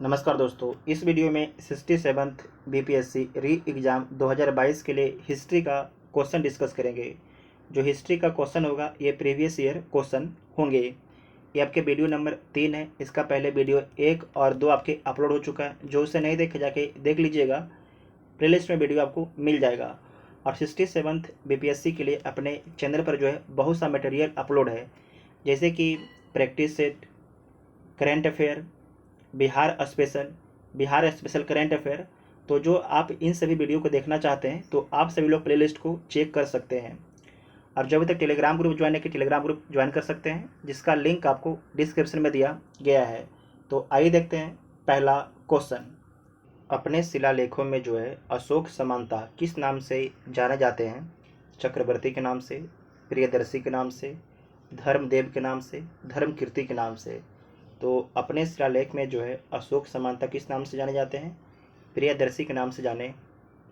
नमस्कार दोस्तों, इस वीडियो में 67th बीपीएससी री एग्ज़ाम 2022 के लिए हिस्ट्री का क्वेश्चन डिस्कस करेंगे। जो हिस्ट्री का क्वेश्चन होगा ये प्रीवियस ईयर क्वेश्चन होंगे। ये आपके वीडियो नंबर 3 है। इसका पहले वीडियो 1 और 2 आपके अपलोड हो चुका है। जो उसे नहीं देखे जाके देख लीजिएगा, प्लेलिस्ट में वीडियो आपको मिल जाएगा। और 67th बीपीएससी के लिए अपने चैनल पर जो है बहुत सा मटेरियल अपलोड है, जैसे कि practice set, current affair, Bihar special current affair. तो जो आप इन सभी वीडियो को देखना चाहते हैं तो आप सभी लोग प्लेलिस्ट को चेक कर सकते हैं। और जो अभी तक टेलीग्राम ग्रुप ज्वाइन है कि टेलीग्राम ग्रुप ज्वाइन कर सकते हैं, जिसका लिंक आपको डिस्क्रिप्शन में दिया गया है। तो आइए देखते हैं पहला क्वेश्चन। अपने शिलालेखों में जो है अशोक समानता किस नाम से जाने जाते हैं? चक्रवर्ती के नाम से, प्रियदर्शी के नाम से, धर्मदेव के नाम से, धर्मकीर्ति के नाम से। तो अपने शिलालेख में जो है अशोक समानता किस नाम से जाने जाते हैं? प्रियदर्शी के नाम से जाने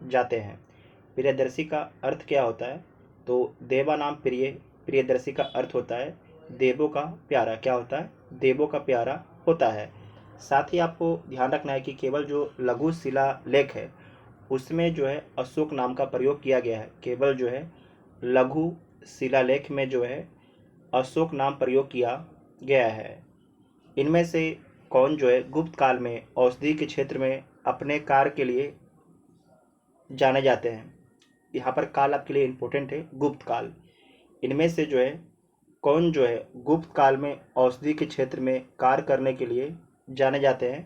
जाते हैं। प्रियदर्शी का अर्थ क्या होता है? तो देवा नाम प्रिय, प्रियदर्शी का अर्थ होता है देवों का प्यारा। क्या होता है? देवों का प्यारा होता है। साथ ही आपको ध्यान रखना है कि केवल जो लघु शिलालेख है उसमें जो है अशोक नाम का प्रयोग किया गया है। केवल जो है लघु शिलालेख में जो है अशोक नाम प्रयोग किया गया है। इनमें से कौन जो है गुप्त काल में औषधि के क्षेत्र में अपने कार्य के लिए जाने जाते हैं? यहाँ पर काल आपके लिए इम्पोर्टेंट है, गुप्त काल। इनमें से जो है कौन जो है गुप्त काल में औषधि के क्षेत्र में कार्य करने के लिए जाने जाते हैं?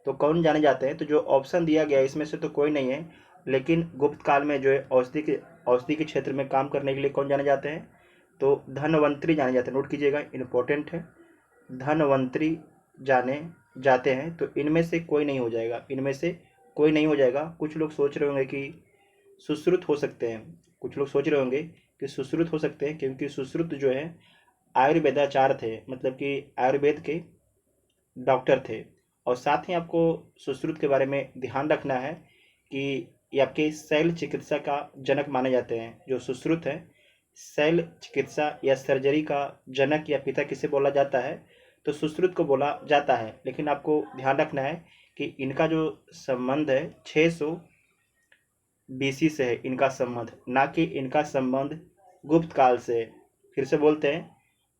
तो कौन जाने जाते हैं? तो जो ऑप्शन दिया गया है इसमें से तो कोई नहीं है, लेकिन गुप्त काल में जो है औषधि के क्षेत्र में काम करने के लिए कौन जाने जाते हैं? तो धनवंतरी जाने जाते हैं। नोट कीजिएगा, इम्पोर्टेंट है, धनवंतरी जाने जाते हैं। तो इनमें से कोई नहीं हो जाएगा, इनमें से कोई नहीं हो जाएगा। कुछ लोग सोच रहे होंगे कि सुश्रुत हो सकते हैं, कुछ लोग सोच रहे होंगे कि सुश्रुत हो सकते हैं, क्योंकि सुश्रुत जो है आयुर्वेदाचार्य थे, मतलब कि आयुर्वेद के डॉक्टर थे। और साथ ही आपको सुश्रुत के बारे में ध्यान रखना है कि ये आपके शैल चिकित्सा का जनक माने जाते हैं। जो सुश्रुत है, शैल चिकित्सा या सर्जरी का जनक या पिता किसे बोला जाता है? तो सुश्रुत को बोला जाता है। लेकिन आपको ध्यान रखना है कि इनका जो संबंध है 600 बीसी से है, इनका संबंध, ना कि इनका संबंध गुप्त काल से। फिर से बोलते हैं,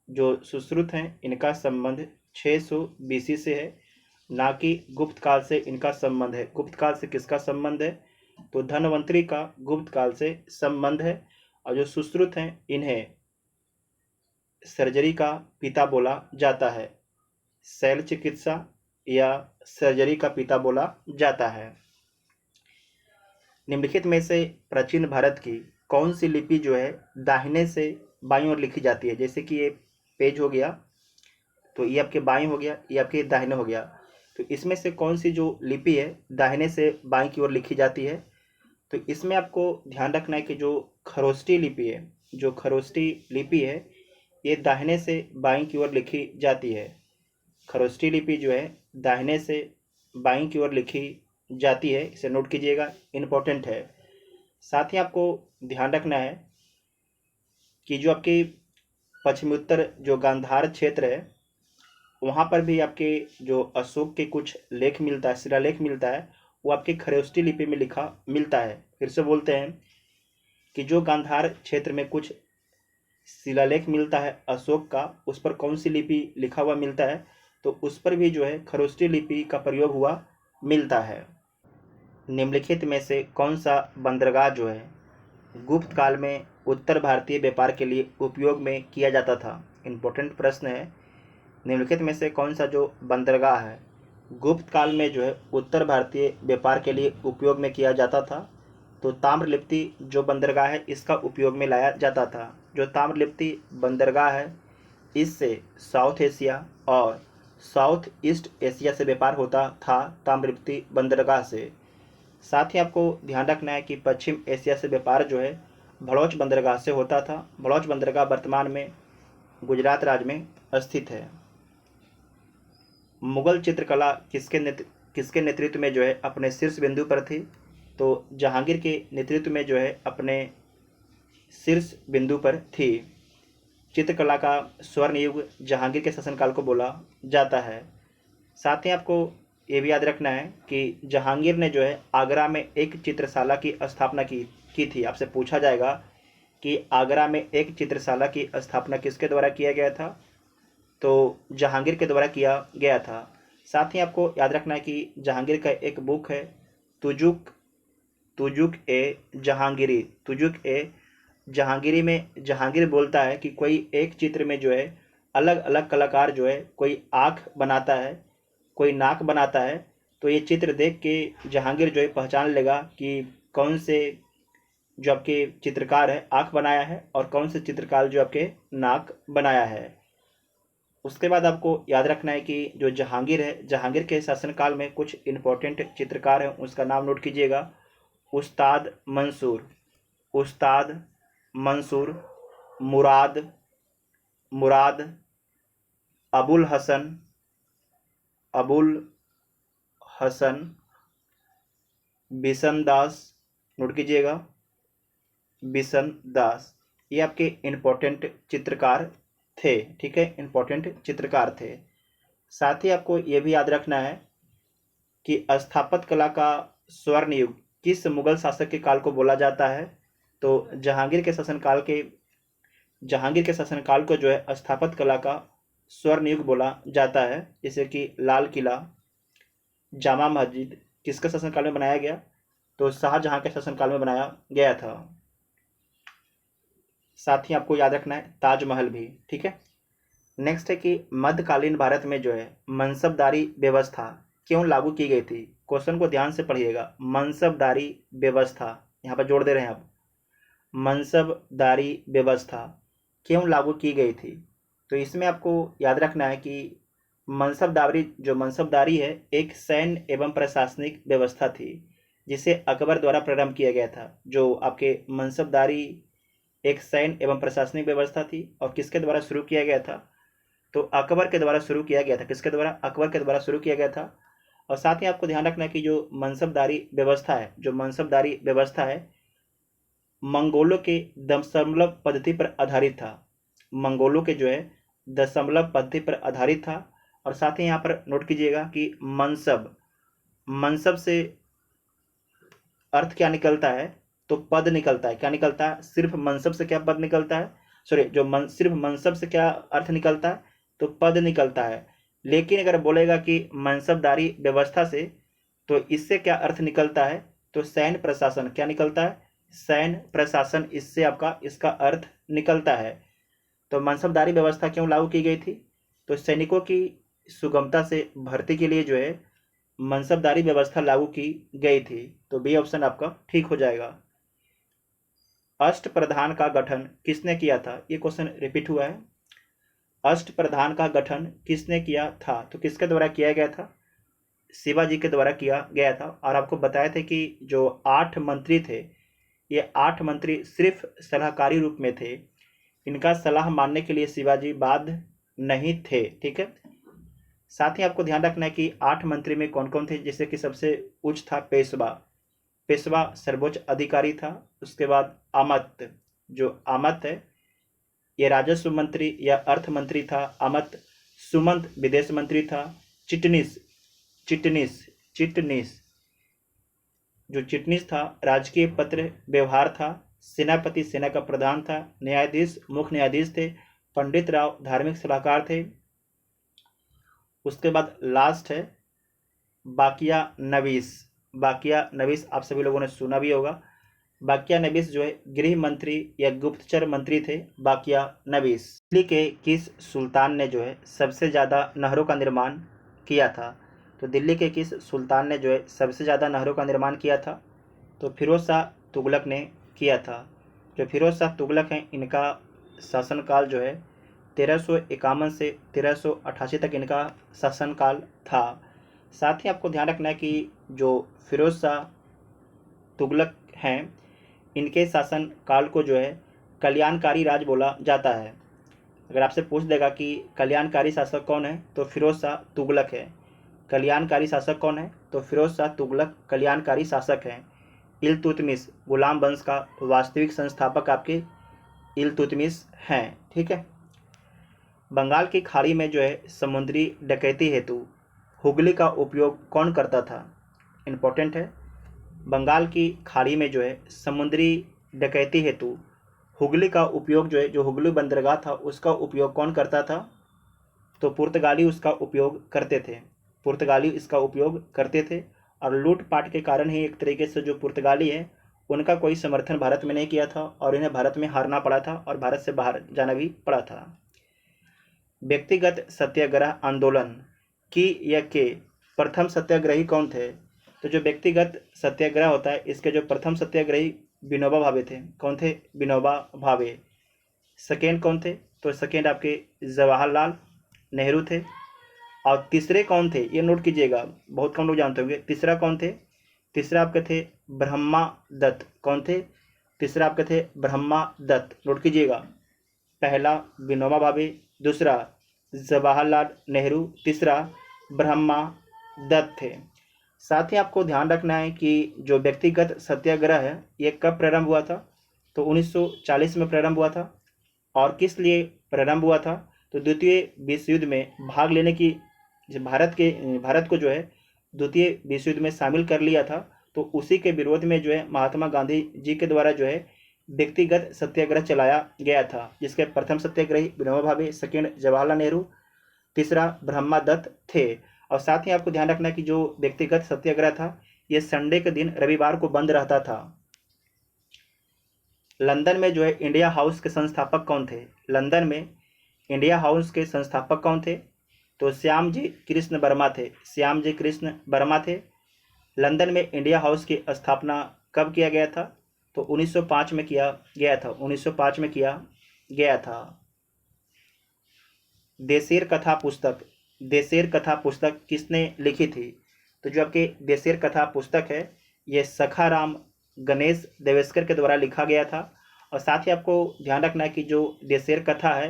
जो सुश्रुत हैं इनका संबंध 600 बीसी से है, ना कि गुप्त काल से इनका संबंध है। गुप्त काल से किसका संबंध है? तो धनवंतरी का गुप्त काल से संबंध है। और जो सुश्रुत हैं इन्हें सर्जरी का पिता बोला जाता है, शैल चिकित्सा या सर्जरी का पिता बोला जाता है। निम्नलिखित में से प्राचीन भारत की कौन सी लिपि जो है दाहिने से बाईं ओर लिखी जाती है? जैसे कि ये पेज हो गया, तो ये आपके बाईं हो गया, ये आपके दाहिने हो गया। तो इसमें से कौन सी जो लिपि है दाहिने से बाईं की ओर लिखी जाती है? तो इसमें आपको ध्यान रखना है कि जो खरोष्टी लिपि है, जो खरोष्टी लिपि है ये दाहिने से बाईं की ओर लिखी जाती है। खरोष्टी लिपि जो है दाहिने से बाईं की ओर लिखी जाती है। इसे नोट कीजिएगा, इम्पोर्टेंट है। साथ ही आपको ध्यान रखना है कि जो आपके पश्चिमोत्तर जो गांधार क्षेत्र है वहाँ पर भी आपके जो अशोक के कुछ लेख मिलता है, शिलालेख मिलता है, वो आपके खरोष्टी लिपि में लिखा मिलता है। फिर से बोलते हैं कि जो गांधार क्षेत्र में कुछ शिलालेख मिलता है अशोक का, उस पर कौन सी लिपि लिखा हुआ मिलता है? तो उस पर भी जो है खरोष्टी लिपि का प्रयोग हुआ मिलता है। निम्नलिखित में से कौन सा बंदरगाह जो है गुप्त काल में उत्तर भारतीय व्यापार के लिए उपयोग में किया जाता था? इम्पोर्टेंट प्रश्न है। निम्नलिखित में से कौन सा जो बंदरगाह है गुप्त काल में जो है उत्तर भारतीय व्यापार के लिए उपयोग में किया जाता था? तो ताम्रलिप्ति जो बंदरगाह है इसका उपयोग में लाया जाता था। जो ताम्रलिप्ति बंदरगाह है इससे साउथ एशिया और साउथ ईस्ट एशिया से व्यापार होता था, ताम्रलिप्ति बंदरगाह से। साथ ही आपको ध्यान रखना है कि पश्चिम एशिया से व्यापार जो है भड़ौच बंदरगाह से होता था। भड़ौच बंदरगाह वर्तमान में गुजरात राज्य में स्थित है। मुगल चित्रकला किसके नेतृत्व में जो है अपने शीर्ष बिंदु पर थी? तो जहांगीर के नेतृत्व में जो है अपने शीर्ष बिंदु पर थी। चित्रकला का स्वर्ण युग जहांगीर के शासनकाल को बोला जाता है। साथ ही आपको ये भी याद रखना है कि जहांगीर ने जो है आगरा में एक चित्रशाला की स्थापना की थी। आपसे पूछा जाएगा कि आगरा में एक चित्रशाला की स्थापना किसके द्वारा किया गया था, तो जहांगीर के द्वारा किया गया था। साथ ही आपको याद रखना है कि जहांगीर का एक बुक है तुजुक तुजुक ए जहांगीरी। तुजुक ए जहांगीरी में जहांगीर बोलता है कि कोई एक चित्र में जो है अलग अलग कलाकार जो है कोई आँख बनाता है, कोई नाक बनाता है, तो ये चित्र देख के जहांगीर जो है पहचान लेगा कि कौन से जो आपके चित्रकार है आँख बनाया है और कौन से चित्रकार जो आपके नाक बनाया है। उसके बाद आपको याद रखना है कि जो जहांगीर है, जहांगीर के शासनकाल में कुछ इम्पोर्टेंट चित्रकार हैं, उसका नाम नोट कीजिएगा। उस्ताद मंसूर, उस्ताद मंसूर, मुराद मुराद, अबुल हसन, अबुल हसन, बिशन दास, नोट कीजिएगा बिशन दास। ये आपके इम्पोर्टेंट चित्रकार थे, ठीक है, इम्पोर्टेंट चित्रकार थे। साथ ही आपको ये भी याद रखना है कि स्थापत्य कला का स्वर्ण युग किस मुगल शासक के काल को बोला जाता है, तो जहांगीर के शासनकाल को जो है स्थापत्य कला का स्वर्ण युग बोला जाता है। जैसे कि लाल किला, जामा मस्जिद किसके शासनकाल में बनाया गया, तो शाहजहां के शासनकाल में बनाया गया था। साथ ही आपको याद रखना है ताजमहल भी, ठीक है। नेक्स्ट है कि मध्यकालीन भारत में जो है मनसबदारी व्यवस्था क्यों लागू की गई थी। क्वेश्चन को ध्यान से पढ़िएगा। मनसबदारी व्यवस्था यहाँ पर जोड़ दे रहे हैं आप, मनसबदारी व्यवस्था क्यों लागू की गई थी। तो इसमें आपको याद रखना है कि मनसबदारी है एक सैन्य एवं प्रशासनिक व्यवस्था थी जिसे अकबर द्वारा प्रारंभ किया गया था। जो आपके मनसबदारी एक सैन्य एवं प्रशासनिक व्यवस्था थी और किसके द्वारा शुरू किया गया था, तो अकबर के द्वारा शुरू किया गया था। किसके द्वारा, अकबर के द्वारा शुरू किया गया था। और साथ ही आपको ध्यान रखना है कि जो मनसबदारी व्यवस्था है मंगोलों के दशमलव पद्धति पर आधारित था। मंगोलों के जो है दशमलव पद्धति पर आधारित था। और साथ ही यहाँ पर नोट कीजिएगा कि मनसब से अर्थ क्या निकलता है, तो पद निकलता है। क्या निकलता है, सिर्फ मनसब से क्या पद निकलता है, सिर्फ मनसब से क्या अर्थ निकलता है, तो पद निकलता है। लेकिन अगर बोलेगा कि मनसबदारी व्यवस्था से, तो इससे क्या अर्थ निकलता है, तो सैन्य प्रशासन। क्या निकलता है, सैन्य प्रशासन, इससे आपका इसका अर्थ निकलता है। तो मनसबदारी व्यवस्था क्यों लागू की गई थी, तो सैनिकों की सुगमता से भर्ती के लिए जो है मनसबदारी व्यवस्था लागू की गई थी। तो बी ऑप्शन आपका ठीक हो जाएगा। अष्टप्रधान का गठन किसने किया था, ये क्वेश्चन रिपीट हुआ है। अष्टप्रधान का गठन किसने किया था, तो किसके द्वारा किया गया था, शिवाजी के द्वारा किया गया था। और आपको बताए थे कि जो 8 मंत्री थे, ये 8 मंत्री सिर्फ सलाहकारी रूप में थे। इनका सलाह मानने के लिए शिवाजी बाध्य नहीं थे, ठीक है। साथ ही आपको ध्यान रखना है कि 8 मंत्री में कौन कौन थे, जैसे कि सबसे उच्च था पेशवा सर्वोच्च अधिकारी था। उसके बाद आमत, जो आमत है ये राजस्व मंत्री या अर्थ मंत्री था आमत। सुमंत विदेश मंत्री था। चिटनीस जो चिटनीस था राजकीय पत्र व्यवहार था। सेनापति सेना का प्रधान था। न्यायाधीश मुख्य न्यायाधीश थे। पंडित राव धार्मिक सलाहकार थे। उसके बाद लास्ट है बाकिया नवीस आप सभी लोगों ने सुना भी होगा। बाकिया नवीस जो है गृह मंत्री या गुप्तचर मंत्री थे बाकिया नवीस। दिल्ली के किस सुल्तान ने जो है सबसे ज़्यादा नहरों का निर्माण किया था, तो दिल्ली के किस सुल्तान ने जो है सबसे ज़्यादा नहरों का निर्माण किया था, तो फिरोज शाह तुगलक ने किया था। जो फिरोज शाह तुगलक हैं इनका शासनकाल जो है 1351 से 1388 तक इनका शासनकाल था। साथ ही आपको ध्यान रखना है कि जो फिरोज शाह तुगलक हैं इनके शासन काल को जो है कल्याणकारी राज बोला जाता है। अगर आपसे पूछ देगा कि कल्याणकारी शासक कौन है, तो फिरोज शाह तुगलक है। कल्याणकारी शासक कौन है, तो फिरोज शाह तुगलक कल्याणकारी शासक हैं। इल्तुतमिश गुलाम वंश का वास्तविक संस्थापक आपके इल्तुतमिश हैं, ठीक है। बंगाल की खाड़ी में जो है समुद्री डकैती हेतु हुगली का उपयोग कौन करता था? इम्पोर्टेंट है। बंगाल की खाड़ी में जो है समुद्री डकैती हेतु हुगली का उपयोग जो है, जो हुगली बंदरगाह था उसका उपयोग कौन करता था? तो पुर्तगाली उसका उपयोग करते थे। पुर्तगाली इसका उपयोग करते थे और लूटपाट के कारण ही एक तरीके से जो पुर्तगाली है उनका कोई समर्थन भारत में नहीं किया था और इन्हें भारत में हारना पड़ा था और भारत से बाहर जाना भी पड़ा था। व्यक्तिगत सत्याग्रह आंदोलन की या के प्रथम सत्याग्रही कौन थे? तो जो व्यक्तिगत सत्याग्रह होता है इसके जो प्रथम सत्याग्रही विनोबा भावे थे। कौन थे? विनोबा भावे। सेकेंड कौन थे? तो सेकेंड आपके जवाहरलाल नेहरू थे। और तीसरे कौन थे? ये नोट कीजिएगा, बहुत कम लोग जानते होंगे। तीसरा कौन थे? तीसरा आपके थे ब्रह्मा दत्त। कौन थे? तीसरा आपके थे ब्रह्मा दत्त। नोट कीजिएगा, पहला विनोबा भावे, दूसरा जवाहरलाल नेहरू, तीसरा ब्रह्मा दत्त थे। साथ ही आपको ध्यान रखना है कि जो व्यक्तिगत सत्याग्रह है ये कब प्रारंभ हुआ था? तो 1940 में प्रारंभ हुआ था। और किस लिए प्रारंभ हुआ था? तो द्वितीय विश्व युद्ध में भाग लेने की, भारत को जो है द्वितीय विश्व युद्ध में शामिल कर लिया था, तो उसी के विरोध में जो है महात्मा गांधी जी के द्वारा जो है व्यक्तिगत सत्याग्रह चलाया गया था, जिसके प्रथम सत्याग्रही विनोबा भावे, सेकेंड जवाहरलाल नेहरू, तीसरा ब्रह्मा दत्त थे। और साथ ही आपको ध्यान रखना है कि जो व्यक्तिगत सत्याग्रह था ये संडे के दिन, रविवार को बंद रहता था। लंदन में जो है इंडिया हाउस के संस्थापक कौन थे? लंदन में इंडिया हाउस के संस्थापक कौन थे? तो श्याम जी कृष्ण वर्मा थे। श्याम जी कृष्ण वर्मा थे। लंदन में इंडिया हाउस की स्थापना कब किया गया था? तो 1905 में किया गया था। 1905 में किया गया था। देशेर कथा पुस्तक, देशेर कथा पुस्तक किसने लिखी थी? तो जो आपके देशेर कथा पुस्तक है ये सखाराम गणेश देवेस्कर के द्वारा लिखा गया था। और साथ ही आपको ध्यान रखना है कि जो देशेर कथा है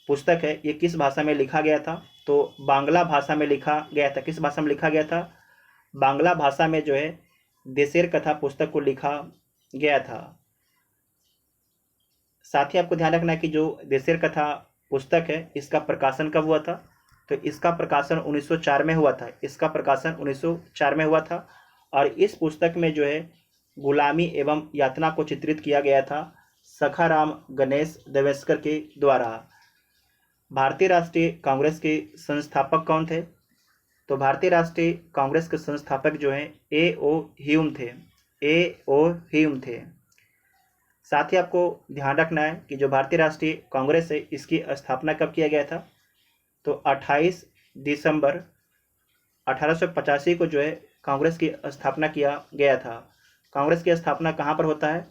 पुस्तक है ये किस भाषा में लिखा गया था? तो बांग्ला भाषा में लिखा गया था। किस भाषा में लिखा गया था? बांग्ला भाषा में जो है देशेर कथा पुस्तक को लिखा गया था। साथ ही आपको ध्यान रखना है कि जो देशेर कथा पुस्तक है इसका प्रकाशन कब हुआ था? तो इसका प्रकाशन 1904 में हुआ था। इसका प्रकाशन 1904 में हुआ था। और इस पुस्तक में जो है गुलामी एवं यातना को चित्रित किया गया था सखाराम गणेश देवेस्कर के द्वारा। भारतीय राष्ट्रीय कांग्रेस के संस्थापक कौन थे? तो भारतीय राष्ट्रीय कांग्रेस के संस्थापक जो हैं A.O. ह्यूम थे। A.O. ह्यूम थे। साथ ही आपको ध्यान रखना है कि जो भारतीय राष्ट्रीय कांग्रेस है इसकी स्थापना कब किया गया था? तो 28 दिसंबर 1885 को जो है कांग्रेस की स्थापना किया गया था। कांग्रेस की स्थापना कहाँ पर होता है?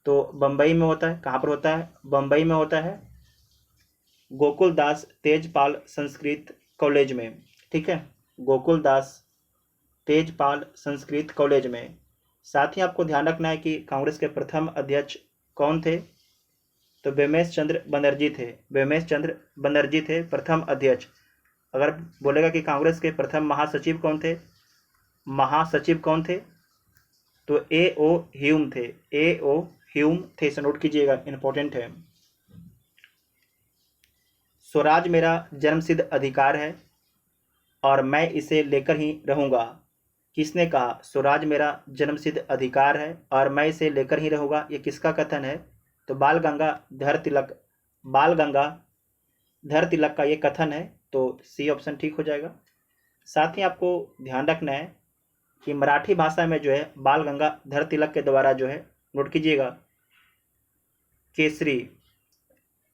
तो बम्बई में होता है। कहाँ पर होता है? बम्बई में होता है, गोकुलदास तेजपाल संस्कृत कॉलेज में। ठीक है, गोकुलदास तेजपाल संस्कृत कॉलेज में। साथ ही आपको ध्यान रखना है कि कांग्रेस के प्रथम अध्यक्ष कौन थे? तो बेमेश चंद्र बनर्जी थे। बेमेश चंद्र बनर्जी थे प्रथम अध्यक्ष। अगर बोलेगा कि कांग्रेस के प्रथम महासचिव कौन थे, महासचिव कौन थे? तो A.O. ह्यूम थे। A.O. ह्यूम थे। इसे नोट कीजिएगा, इंपॉर्टेंट है। स्वराज मेरा जन्मसिद्ध अधिकार है और मैं इसे लेकर ही रहूंगा। किसने कहा? स्वराज मेरा जन्मसिद्ध अधिकार है और मैं इसे लेकर ही रहूंगा। ये किसका कथन है? तो बाल गंगाधर तिलक, बाल गंगाधर तिलक का ये कथन है। तो सी ऑप्शन ठीक हो जाएगा। साथ ही आपको ध्यान रखना है कि मराठी भाषा में जो है बाल गंगाधर तिलक के द्वारा जो है, नोट कीजिएगा, केसरी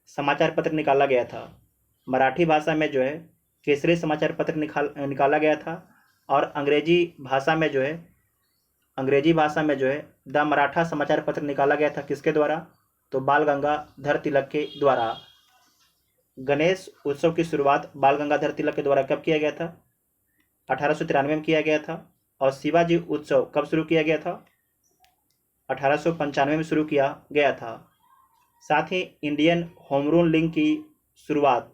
समाचार पत्र निकाला गया था। मराठी भाषा में जो है केसरी समाचार पत्र निकाला गया था। और अंग्रेजी भाषा में जो है द मराठा समाचार पत्र निकाला गया था। किसके द्वारा? तो बाल गंगाधर तिलक के द्वारा। गणेश उत्सव की शुरुआत बाल गंगाधर तिलक के द्वारा कब किया गया था? 1893 में किया गया था। और शिवाजी उत्सव कब शुरू किया गया था? 1895 में शुरू किया गया था। साथ ही इंडियन होम रूल लीग की शुरुआत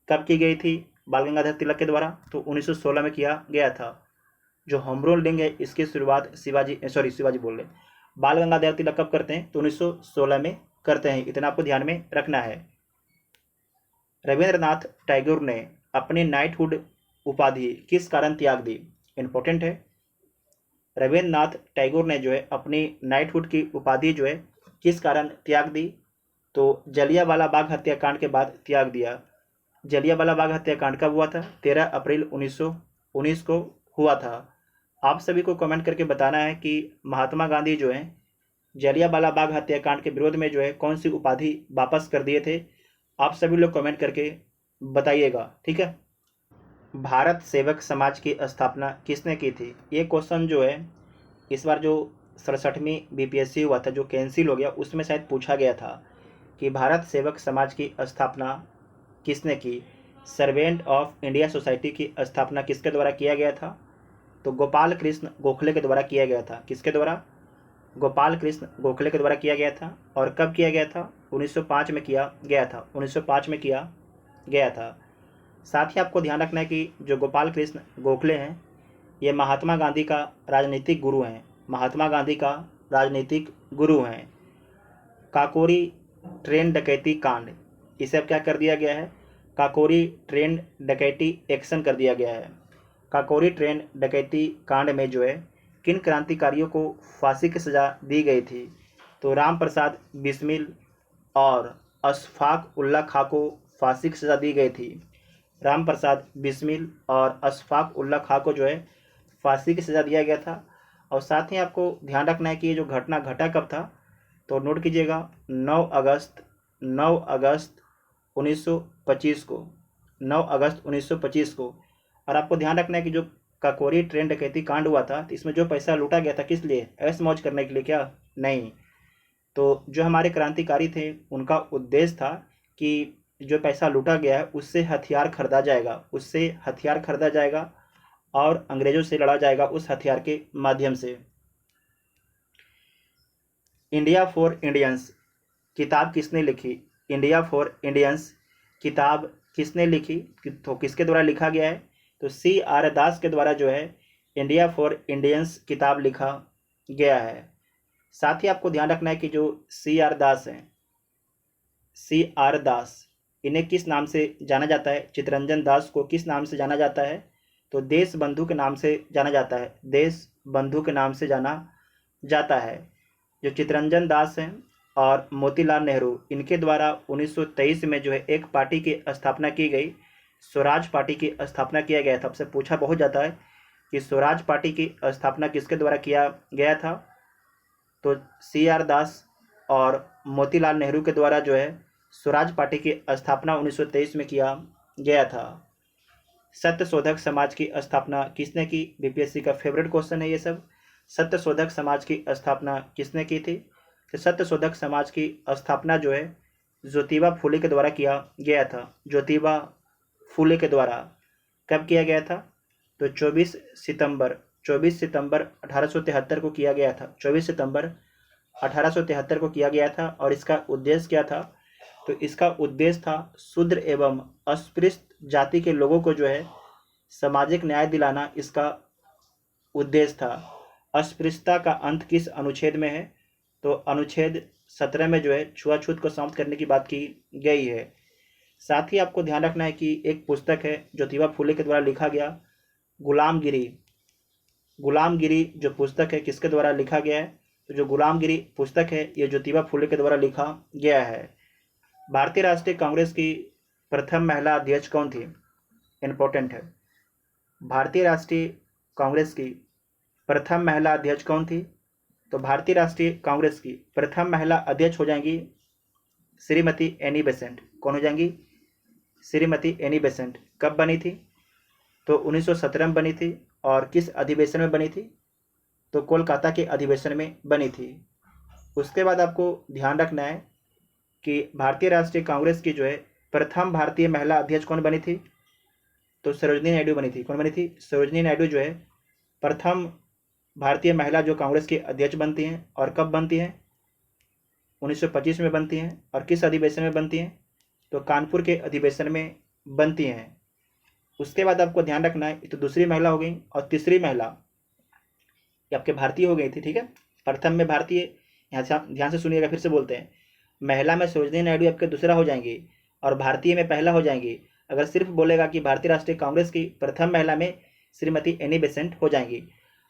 कब की गई थी? बाल गंगाधर तिलक के द्वारा। तो 1916 में किया गया था। जो होम रूल लीग है इसकी शुरुआत शिवाजी बोल रहे, बाल गंगाधर तिलक कब करते हैं? तो 1916 में करते हैं। इतना आपको ध्यान में रखना है। रविंद्रनाथ टैगोर ने अपनी नाइटहुड उपाधि किस कारण त्याग दी? इम्पोर्टेंट है। रविन्द्रनाथ टैगोर ने जो है अपनी नाइटहुड की उपाधि जो है किस कारण त्याग दी? तो जलियांवाला बाग हत्याकांड के बाद त्याग दिया। जलियांवाला बाग हत्याकांड कब हुआ था? 13 अप्रैल 1919 को हुआ था। आप सभी को कमेंट करके बताना है कि महात्मा गांधी जो है जलियांवाला बाग हत्याकांड के विरोध में जो है कौन सी उपाधि वापस कर दिए थे। आप सभी लोग कमेंट करके बताइएगा, ठीक है। भारत सेवक समाज की स्थापना किसने की थी? ये क्वेश्चन जो है इस बार जो 67वीं बीपीएससी हुआ था जो कैंसिल हो गया उसमें शायद पूछा गया था कि भारत सेवक समाज की स्थापना किसने की? सर्वेंट ऑफ इंडिया सोसाइटी की स्थापना किसके द्वारा किया गया था? तो गोपाल कृष्ण गोखले के द्वारा किया गया था। किसके द्वारा? गोपाल कृष्ण गोखले के द्वारा किया गया था। और कब किया गया था? 1905 में किया गया था। 1905 में किया गया था। साथ ही आपको ध्यान रखना है कि जो गोपाल कृष्ण गोखले हैं ये महात्मा गांधी का राजनीतिक गुरु हैं। महात्मा गांधी का राजनीतिक गुरु हैं। काकोरी ट्रेन डकैती कांड, इसे अब क्या कर दिया गया है? काकोरी ट्रेन डकैती एक्शन कर दिया गया है। काकोरी ट्रेन डकैती कांड में जो है किन क्रांतिकारियों को फांसी की सज़ा दी गई थी? तो राम प्रसाद बिस्मिल और अशफाक उल्ला खां को फांसी की सज़ा दी गई थी। राम प्रसाद बिस्मिल और अशफाक उल्ला खां को जो है फांसी की सज़ा दिया गया था। और साथ ही आपको ध्यान रखना है कि ये जो घटना घटा कब था? तो नोट कीजिएगा 9 अगस्त 1925 को, 9 अगस्त 1925 को। और आपको ध्यान रखना है कि जो काकोरी ट्रेन डकैती कांड हुआ था तो इसमें जो पैसा लूटा गया था किस लिए? ऐश मौज करने के लिए क्या? नहीं। तो जो हमारे क्रांतिकारी थे उनका उद्देश्य था कि जो पैसा लूटा गया है उससे हथियार खरीदा जाएगा, उससे हथियार खरीदा जाएगा और अंग्रेजों से लड़ा जाएगा उस हथियार के माध्यम से। इंडिया फॉर इंडियंस किताब किसने लिखी? इंडिया फॉर इंडियंस किताब किसने लिखी? तो किसके द्वारा लिखा गया है? तो CR दास के द्वारा जो है इंडिया फॉर इंडियंस किताब लिखा गया है। साथ ही आपको ध्यान रखना है कि जो CR दास हैं, CR दास, इन्हें किस नाम से जाना जाता है? चित्तरंजन दास को किस नाम से जाना जाता है? तो देश बंधु के नाम से जाना जाता है। देश बंधु के नाम से जाना जाता है। जो चित्तरंजन दास हैं और मोतीलाल नेहरू, इनके द्वारा 1923 में जो है एक पार्टी की स्थापना की गई, स्वराज पार्टी की स्थापना किया गया था। आपसे पूछा बहुत जाता है कि स्वराज पार्टी की स्थापना किसके द्वारा किया गया था? तो CR दास और मोतीलाल नेहरू के द्वारा जो है स्वराज पार्टी की स्थापना 1923 में किया गया था। सत्यशोधक समाज की स्थापना किसने की? बीपीएससी का फेवरेट क्वेश्चन है ये सब। सत्यशोधक समाज की स्थापना किसने की थी? तो सत्यशोधक समाज की स्थापना जो है ज्योतिबा फुले के द्वारा किया गया था। ज्योतिबा फुले के द्वारा कब किया गया था? तो 24 सितंबर 1873 को किया गया था। 24 सितंबर 1873 को किया गया था। और इसका उद्देश्य क्या था? तो इसका उद्देश्य था शूद्र एवं अस्पृश्य जाति के लोगों को जो है सामाजिक न्याय दिलाना, इसका उद्देश्य था। अस्पृश्यता का अंत किस अनुच्छेद में है? तो अनुच्छेद 17 में जो है छुआछूत को समाप्त करने की बात की गई है। साथ ही आपको ध्यान रखना है कि एक पुस्तक है ज्योतिबा फुले के द्वारा लिखा गया, गुलामगिरी। गुलामगिरी जो पुस्तक है किसके द्वारा लिखा गया है? तो जो गुलामगिरी पुस्तक है ये ज्योतिबा फुले के द्वारा लिखा गया है। भारतीय राष्ट्रीय कांग्रेस की प्रथम महिला अध्यक्ष कौन थी? इम्पोर्टेंट है। भारतीय राष्ट्रीय कांग्रेस की प्रथम महिला अध्यक्ष कौन थी? तो भारतीय राष्ट्रीय कांग्रेस की प्रथम महिला अध्यक्ष हो जाएंगी श्रीमती एनी बेसेंट। कौन हो जाएंगी? Shrimati Annie Besant. कब बनी थी? तो 1917 में बनी थी। और किस अधिवेशन में बनी थी? तो कोलकाता के अधिवेशन में बनी थी। उसके बाद आपको ध्यान रखना है कि भारतीय राष्ट्रीय कांग्रेस की जो है प्रथम भारतीय महिला अध्यक्ष कौन बनी थी? तो सरोजिनी नायडू बनी थी। कौन बनी थी? सरोजिनी नायडू जो है प्रथम भारतीय महिला जो कांग्रेस की अध्यक्ष बनती हैं। और कब बनती हैं? 1925 में बनती हैं। और किस अधिवेशन में बनती हैं? तो कानपुर के अधिवेशन में बनती हैं। उसके बाद आपको ध्यान रखना है, तो दूसरी महिला हो गई। और तीसरी महिला ये आपके भारतीय हो गई थी, ठीक है। प्रथम में भारतीय, यहाँ से आप ध्यान से सुनिएगा, फिर से बोलते हैं। महिला में सरोजिनी नायडू आपके दूसरा हो जाएंगी और भारतीय में पहला हो जाएंगी। अगर सिर्फ बोलेगा कि भारतीय राष्ट्रीय कांग्रेस की प्रथम महिला में श्रीमती एनी बेसेंट हो जाएंगी।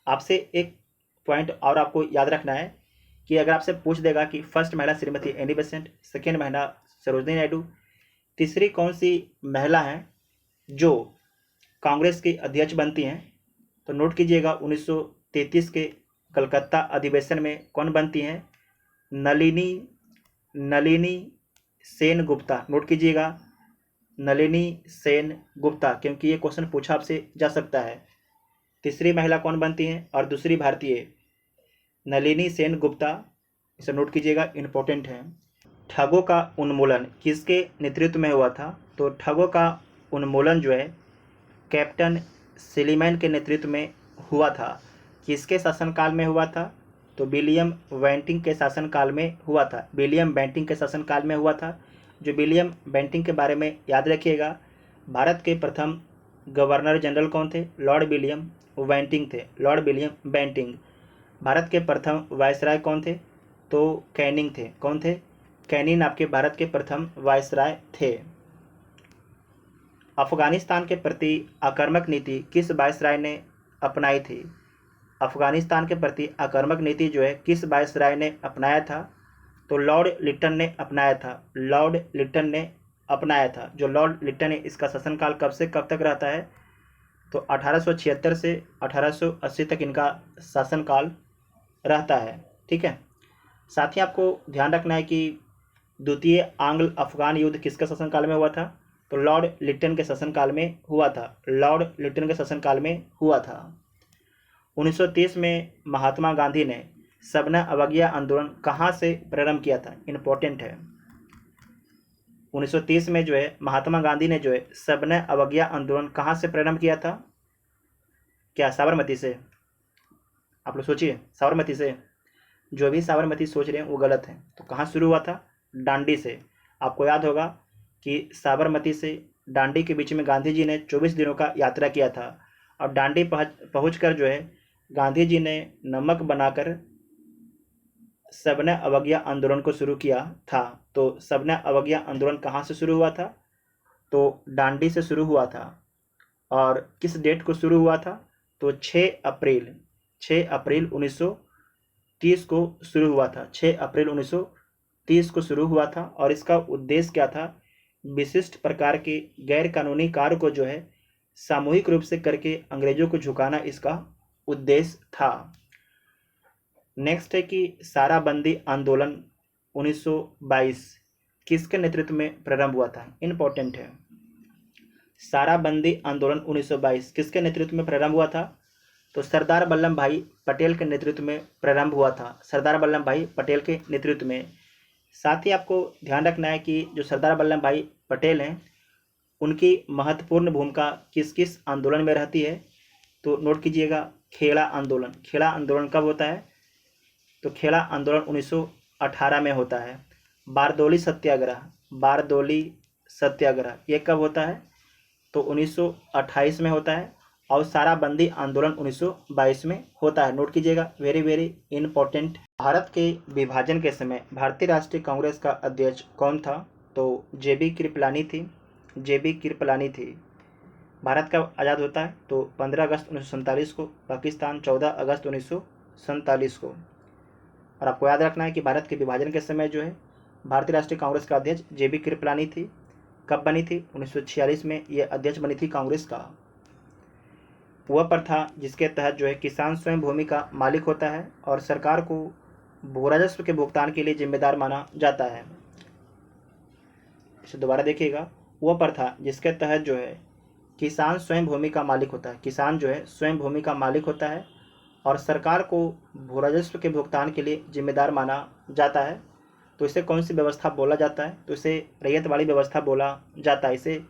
आपसे एक पॉइंट और आपको याद रखना है कि अगर आपसे पूछ देगा कि फर्स्ट महिला श्रीमती एनी बेसेंट, सेकेंड महिला सरोजनी नायडू, तीसरी कौन सी महिला है जो कांग्रेस की अध्यक्ष बनती हैं, तो नोट कीजिएगा 1933 के कलकत्ता अधिवेशन में कौन बनती हैं? नलिनी सेन गुप्ता। नोट कीजिएगा नलिनी सेन गुप्ता, क्योंकि ये क्वेश्चन पूछा आपसे जा सकता है। तीसरी महिला कौन बनती हैं और दूसरी भारतीय? नलिनी सेन गुप्ता। इसे नोट कीजिएगा, इंपॉर्टेंट है। ठगों का उन्मूलन किसके नेतृत्व में हुआ था? तो ठगों का उन्मूलन जो है कैप्टन सिलीमैन के नेतृत्व में हुआ था। किसके शासनकाल में हुआ था? तो विलियम बेंटिंक के शासनकाल में हुआ था। विलियम बेंटिंक के शासनकाल में हुआ था। जो विलियम बेंटिंक के बारे में याद रखिएगा, भारत के प्रथम गवर्नर जनरल कौन थे? लॉर्ड विलियम बेंटिंक थे। Lord William Bentinck. भारत के प्रथम वायसराय कौन थे? तो कैनिंग थे। कौन थे? कैनिंग आपके भारत के प्रथम वायसराय थे। अफगानिस्तान के प्रति आक्रामक नीति किस वायसराय ने अपनाई थी? अफगानिस्तान के प्रति आक्रामक नीति जो है किस वायसराय ने अपनाया था? तो लॉर्ड लिटन ने अपनाया था। लॉर्ड लिटन ने अपनाया था। जो लॉर्ड लिटन है, इसका शासनकाल कब से कब तक रहता है? तो 1876 से 1880 तक इनका शासनकाल रहता है। ठीक है। साथ ही आपको ध्यान रखना है कि द्वितीय आंग्ल अफगान युद्ध किसके शासनकाल में हुआ था? तो लॉर्ड लिटन के शासनकाल में हुआ था। लॉर्ड लिटन के शासनकाल में हुआ था। 1930 में महात्मा गांधी ने सविनय अवज्ञा आंदोलन कहाँ से प्रारंभ किया था? इंपॉर्टेंट है। 1930 में जो है महात्मा गांधी ने जो है सविनय अवज्ञा आंदोलन कहाँ से प्रारंभ किया था? क्या साबरमती से? आप लोग सोचिए, साबरमती से। जो भी साबरमती सोच रहे हैं वो गलत है। तो कहाँ शुरू हुआ था? डांडी से। आपको याद होगा कि साबरमती से डांडी के बीच में गांधी जी ने 24 दिनों का यात्रा किया था। और डांडी पहुंचकर जो है गांधी जी ने नमक बनाकर सविनय अवज्ञा आंदोलन को शुरू किया था। तो सविनय अवज्ञा आंदोलन कहाँ से शुरू हुआ था? तो डांडी से शुरू हुआ था। और किस डेट को शुरू हुआ था? तो 6 अप्रैल 1930 को शुरू हुआ था। 6 अप्रैल 1930 को शुरू हुआ था। और इसका उद्देश्य क्या था? विशिष्ट प्रकार के गैर कानूनी कार्य को जो है सामूहिक रूप से करके अंग्रेजों को झुकाना इसका उद्देश्य था। नेक्स्ट है कि साराबंदी आंदोलन 1922 किसके नेतृत्व में प्रारंभ हुआ था? इंपॉर्टेंट है। साराबंदी आंदोलन 1922 किसके नेतृत्व में प्रारंभ हुआ था? तो सरदार वल्लभ भाई पटेल के नेतृत्व में प्रारंभ हुआ था। सरदार वल्लभ भाई पटेल के नेतृत्व में। साथ ही आपको ध्यान रखना है कि जो सरदार वल्लभ भाई पटेल हैं, उनकी महत्वपूर्ण भूमिका किस किस आंदोलन में रहती है? तो नोट कीजिएगा, खेड़ा आंदोलन। खेड़ा आंदोलन कब होता है? तो खेड़ा आंदोलन 1918 में होता है। बारदोली सत्याग्रह ये कब होता है? तो 1928 में होता है। और साराबंदी आंदोलन 1922 में होता है। नोट कीजिएगा, वेरी वेरी इंपॉर्टेंट। भारत के विभाजन के समय भारतीय राष्ट्रीय कांग्रेस का अध्यक्ष कौन था? तो जेबी कृपलानी थी। भारत कब आज़ाद होता है? तो 15 अगस्त 1947 को। पाकिस्तान 14 अगस्त 1947 को। और आपको याद रखना है कि भारत के विभाजन के समय जो है भारतीय राष्ट्रीय कांग्रेस का अध्यक्ष जेबी कृपलानी थी। कब बनी थी? 1946 में ये अध्यक्ष बनी थी कांग्रेस का। वह प्रथा जिसके तहत जो है किसान स्वयं भूमि का मालिक होता है और सरकार को भू राजस्व के भुगतान के लिए जिम्मेदार माना जाता है। इसे दोबारा देखिएगा, वह प्रथा जिसके तहत जो है किसान स्वयं भूमि का मालिक होता है। किसान जो है स्वयं भूमि का मालिक होता है और सरकार को भू राजस्व के भुगतान के लिए जिम्मेदार माना जाता है। तो इसे कौन सी व्यवस्था बोला जाता है? तो इसे रैयत वाली व्यवस्था बोला जाता है। इसे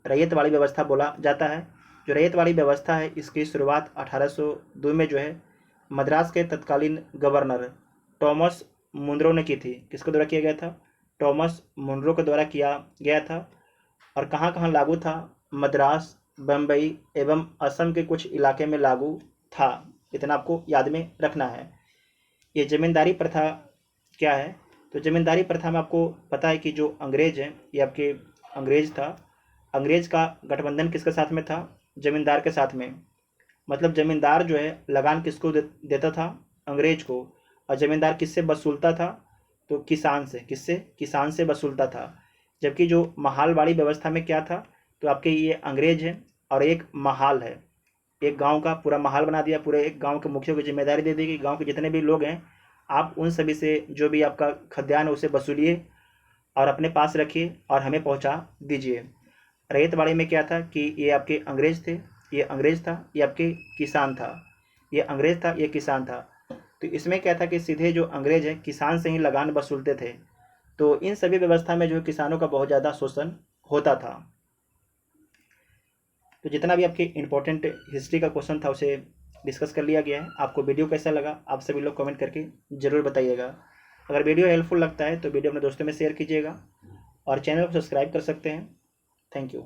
रैयत वाली व्यवस्था बोला जाता है। जो रैयत वाली व्यवस्था है, इसकी शुरुआत 1802 में जो है मद्रास के तत्कालीन गवर्नर टॉमस मुनरो ने की थी। किसके द्वारा किया गया था? टॉमस मुनरो के द्वारा किया गया था। और कहाँ कहाँ लागू था? मद्रास, बम्बई एवं असम के कुछ इलाके में लागू था। इतना आपको याद में रखना है। ये जमींदारी प्रथा क्या है? तो जमींदारी प्रथा में आपको पता है कि जो अंग्रेज हैं, ये आपके अंग्रेज था अंग्रेज का गठबंधन किसके साथ में था? जमींदार के साथ में। मतलब जमींदार जो है लगान किसको देता था? अंग्रेज को। और जमींदार किससे वसूलता था? तो किसान से। किससे? किसान से वसूलता था। जबकि जो महालवाड़ी व्यवस्था में क्या था? तो आपके ये अंग्रेज है और एक महाल है, एक गांव का पूरा महाल बना दिया, पूरे एक गांव के मुखिया को जिम्मेदारी दे दी कि गांव के जितने भी लोग हैं आप उन सभी से जो भी आपका खाद्यान्न है उसे वसूलिए और अपने पास रखिए और हमें पहुंचा दीजिए। रैयतवाड़ी में क्या था कि ये आपके अंग्रेज थे, ये अंग्रेज था, ये आपके किसान था, ये अंग्रेज था, ये किसान था। तो इसमें क्या था कि सीधे जो अंग्रेज है किसान से ही लगान वसूलते थे। तो इन सभी व्यवस्था में जो है किसानों का बहुत ज़्यादा शोषण होता था। तो जितना भी आपके इम्पोर्टेंट हिस्ट्री का क्वेश्चन था उसे डिस्कस कर लिया गया है। आपको वीडियो कैसा लगा आप सभी लोग कमेंट करके ज़रूर बताइएगा। अगर वीडियो हेल्पफुल लगता है तो वीडियो अपने दोस्तों में शेयर कीजिएगा और चैनल को सब्सक्राइब कर सकते हैं। Thank you.